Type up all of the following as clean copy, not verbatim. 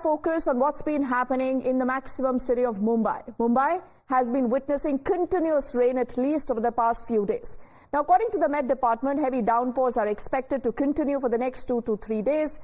focus on what's been happening in the maximum city of Mumbai. Mumbai has been witnessing continuous rain at least over the past few days. Now, according to the Met Department, heavy downpours are expected to continue for the next 2 to 3 days.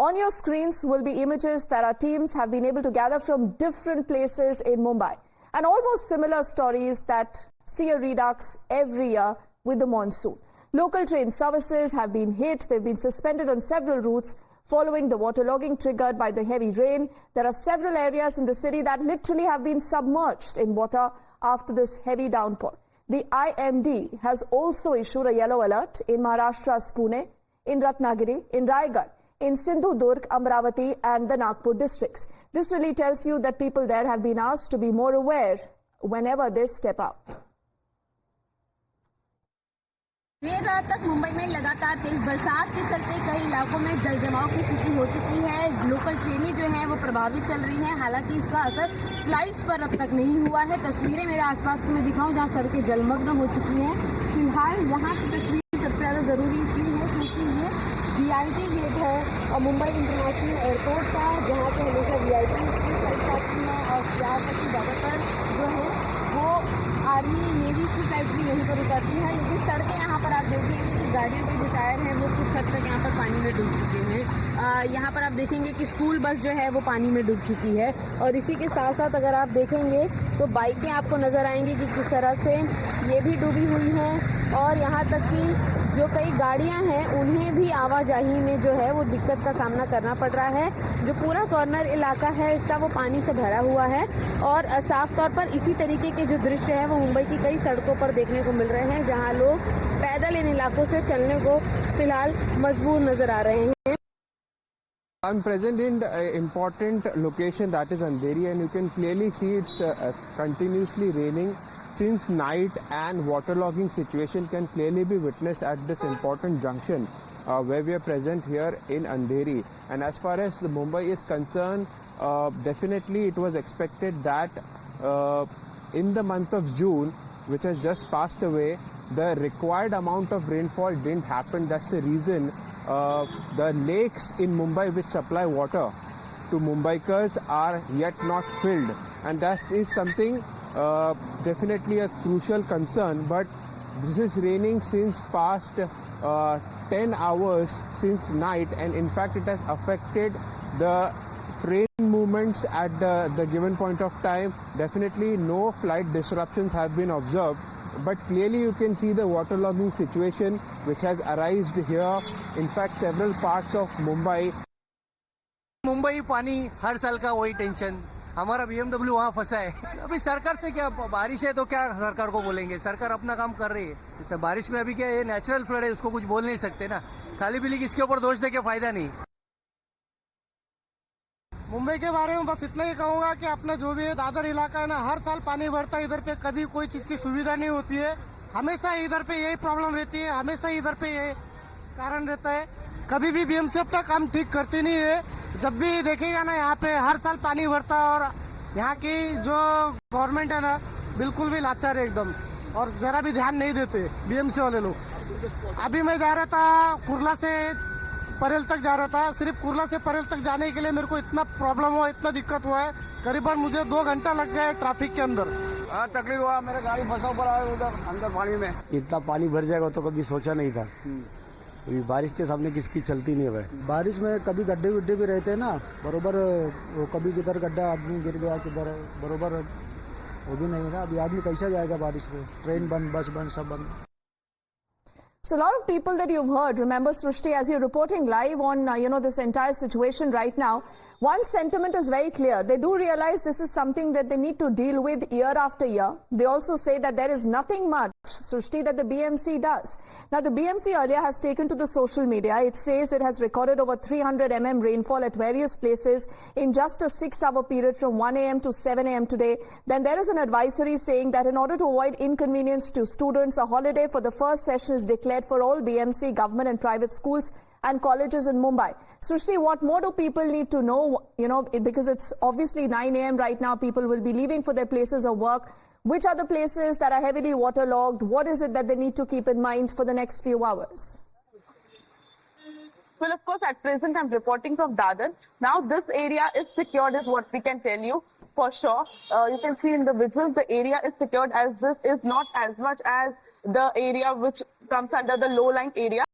On your screens will be images that our teams have been able to gather from different places in Mumbai, and almost similar stories that see a redux every year with the monsoon. Local train services have been hit. They've been suspended on several routes following the waterlogging triggered by the heavy rain. There are several areas in the city that literally have been submerged in water after this heavy downpour. The IMD has also issued a yellow alert in Maharashtra's Pune, in Ratnagiri, in Raigad, in Sindhudurg, Amravati and the Nagpur districts. This really tells you that people there have been asked to be more aware whenever they step out. देर रात तक मुंबई में लगातार तेज बरसात के चलते कई इलाकों में जल जमाव की स्थिति हो चुकी है। लोकल ट्रेनें जो हैं वो प्रभावित चल रही हैं। हालांकि इसका असर फ्लाइट्स पर अब तक नहीं हुआ है। तस्वीरें मेरे आसपास की मैं दिखाऊं जहां सड़कें जलमग्न हो चुकी हैं। फिलहाल यहाँ की तस्वीर सबसे ज्यादा जरूरी इसलिए है क्योंकि ये वीआईपी गेट है और मुंबई इंटरनेशनल एयरपोर्ट का, जहाँ पे हमेशा वीआईपी फ्लाइट आती है और यहाँ तक की ज्यादातर जो है वो आर्मी नेवी की फ्लाइट भी यहीं पर उतरती है। लेकिन सड़कें यहाँ पर आप देखेंगे कि गाड़ियों के जो टायर हैं वो कुछ हद तक यहाँ पर पानी में डूब चुके हैं। यहाँ पर आप देखेंगे कि स्कूल बस जो है वो पानी में डूब चुकी है और इसी के साथ साथ अगर आप देखेंगे तो बाइकें आपको नजर आएंगी कि किस तरह से ये भी डूबी हुई हैं और यहाँ तक कि जो कई गाड़ियां हैं उन्हें भी आवाजाही में जो है वो दिक्कत का सामना करना पड़ रहा है। जो पूरा कॉर्नर इलाका है इसका वो पानी से भरा हुआ है और साफ तौर पर इसी तरीके के जो दृश्य है वो मुंबई की कई सड़कों पर देखने को मिल रहे हैं, जहां लोग पैदल इन इलाकों से चलने को फिलहाल मजबूर नजर आ रहे हैं। I'm present in an important location, that is Andheri, and you can clearly see it's continuously raining since night, and waterlogging situation can clearly be witnessed at this important junction where we are present here in Andheri. And as far as the Mumbai is concerned, definitely it was expected that in the month of June, which has just passed away, the required amount of rainfall didn't happen. That's the reason the lakes in Mumbai which supply water to Mumbaikars are yet not filled, and that is something definitely a crucial concern. But this is raining since past 10 hours since night, and in fact it has affected the train movements at the given point of time. Definitely no flight disruptions have been observed, but clearly you can see the waterlogging situation which has arisen here. In fact, several parts of Mumbai. Mumbai पानी हर साल का वही tension, हमारा BMW वहाँ फंसा है। अभी सरकार से क्या, बारिश है तो क्या सरकार को बोलेंगे, सरकार अपना काम कर रही है। जैसे बारिश में अभी क्या है, नेचुरल फ्लड है, उसको कुछ बोल नहीं सकते ना। खाली पीली किसके ऊपर दोष दे के फायदा नहीं। मुंबई के बारे में बस इतना ही कहूंगा कि अपना जो भी है दादर इलाका है ना, हर साल पानी भरता है। इधर पे कभी कोई चीज की सुविधा नहीं होती है, हमेशा इधर पे यही प्रॉब्लम रहती है, हमेशा इधर पे यही कारण रहता है। कभी भी बीएमसी अपना काम ठीक करती नहीं है। जब भी देखेगा ना यहाँ पे हर साल पानी भरता है और यहाँ की जो गवर्नमेंट है ना बिल्कुल भी लाचार है एकदम, और जरा भी ध्यान नहीं देते बीएमसी वाले लोग। अभी मैं जा रहा था कुर्ला से परेल तक जा रहा था, सिर्फ कुर्ला से परेल तक जाने के लिए मेरे को इतना प्रॉब्लम हुआ, इतना दिक्कत हुआ है, करीबन मुझे 2 घंटा लग गया ट्रैफिक के अंदर। तकलीफ हुआ, मेरे गाड़ी बसों पर आए उधर अंदर पानी में। इतना पानी भर जाएगा तो कभी सोचा नहीं था। अभी बारिश के सामने किसकी चलती नहीं है। बारिश में कभी गड्ढे विड्ढे भी रहते हैं ना, बरोबर वो कभी किधर गड्ढा आदमी गिर गया, किधर बरोबर वो भी नहीं है ना। अभी आदमी कैसे जाएगा बारिश में, ट्रेन बंद, बस बंद, सब बंद। So a lot of people that you've heard, remember Srushti, as you're reporting live on, this entire situation right now, one sentiment is very clear. They do realize this is something that they need to deal with year after year. They also say that there is nothing much, Srushti, that the BMC does. Now, the BMC earlier has taken to the social media. It says it has recorded over 300 mm rainfall at various places in just a 6-hour period from 1 a.m. to 7 a.m. today. Then there is an advisory saying that in order to avoid inconvenience to students, a holiday for the first session is declared for all BMC, government and private schools and colleges in Mumbai. Srushti, what more do people need to know, because it's obviously 9 a.m. right now, people will be leaving for their places of work. Which are the places that are heavily waterlogged? What is it that they need to keep in mind for the next few hours? Well, of course, at present, I'm reporting from Dadar. Now, this area is secured is what we can tell you for sure. You can see in the visuals, the area is secured, as this is not as much as the area which comes under the low-lying area.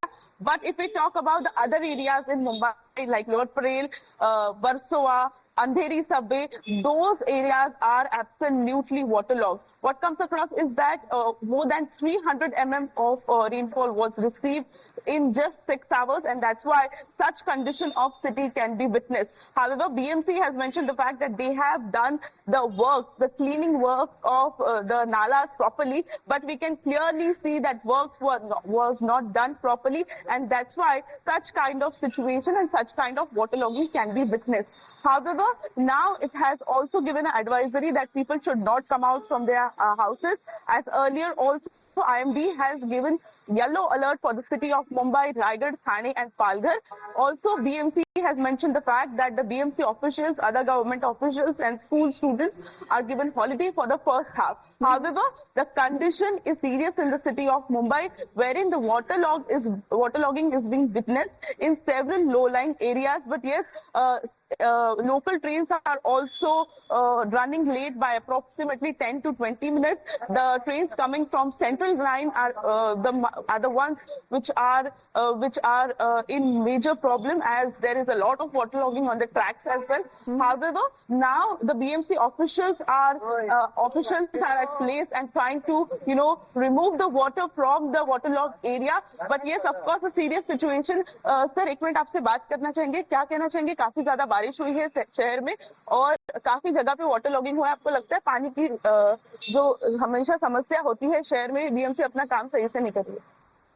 But if we talk about the other areas in Mumbai, like Lower Parel, Versova, Andheri subway, those areas are absolutely waterlogged. What comes across is that more than 300 mm of rainfall was received in just 6 hours, and that's why such condition of city can be witnessed. However, BMC has mentioned the fact that they have done the works, the cleaning works of the nalas properly, but we can clearly see that works was not done properly, and that's why such kind of situation and such kind of waterlogging can be witnessed. However, now it has also given an advisory that people should not come out from their houses, as earlier also IMD has given yellow alert for the city of Mumbai, Raigad, Thane and Palghar. Also, BMC has mentioned the fact that the BMC officials, other government officials and school students are given holiday for the first half. However, the condition is serious in the city of Mumbai, wherein the waterlogging is being witnessed in several low-lying areas. But yes, local trains are also running late by approximately 10 to 20 minutes. The trains coming from Central Line are the ones which are in major problem, as there is a lot of waterlogging on the tracks as well. However, now the BMC officials are at place and trying to remove the water from the waterlogged area. But yes, of course, a serious situation. Sir एक minute आपसे बात करना चाहेंगे, क्या कहना चाहेंगे? काफी ज्यादा बारिश हुई है शहर में और काफी जगह पे वाटर लॉगिंग हुआ है. आपको लगता है पानी की जो हमेशा समस्या होती है शहर में, बीएमसी अपना काम सही से नहीं कर रही है?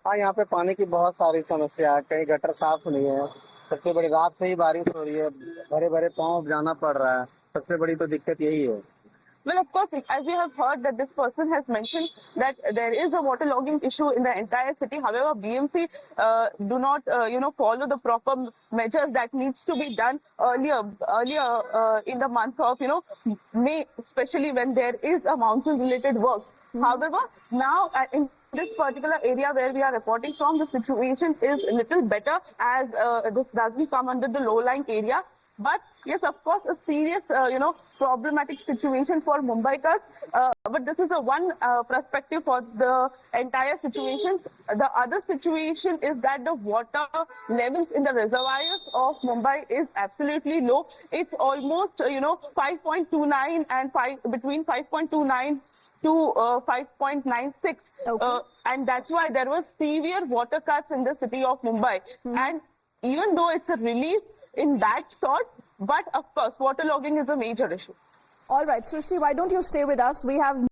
हाँ, यहाँ पे पानी की बहुत सारी समस्या है. कहीं गटर साफ नहीं है. सबसे बड़ी रात से ही बारिश हो रही है, भरे भरे पाँव जाना पड़ रहा है. सबसे बड़ी तो दिक्कत यही है. Well, of course, as you have heard that this person has mentioned that there is a waterlogging issue in the entire city. However, BMC do not, follow the proper measures that needs to be done earlier in the month of, May, especially when there is a monsoon-related works. However, now in this particular area where we are reporting from, the situation is a little better, as this doesn't come under the low-lying area. But yes, of course, a serious, problematic situation for Mumbaikars. But this is a one perspective for the entire situation. The other situation is that the water levels in the reservoirs of Mumbai is absolutely low. It's almost, 5.29 and between 5.29 to 5.96. Okay. And that's why there was severe water cuts in the city of Mumbai. And even though it's a relief in that sorts, but of course, waterlogging is a major issue. All right, Srishti, why don't you stay with us? We have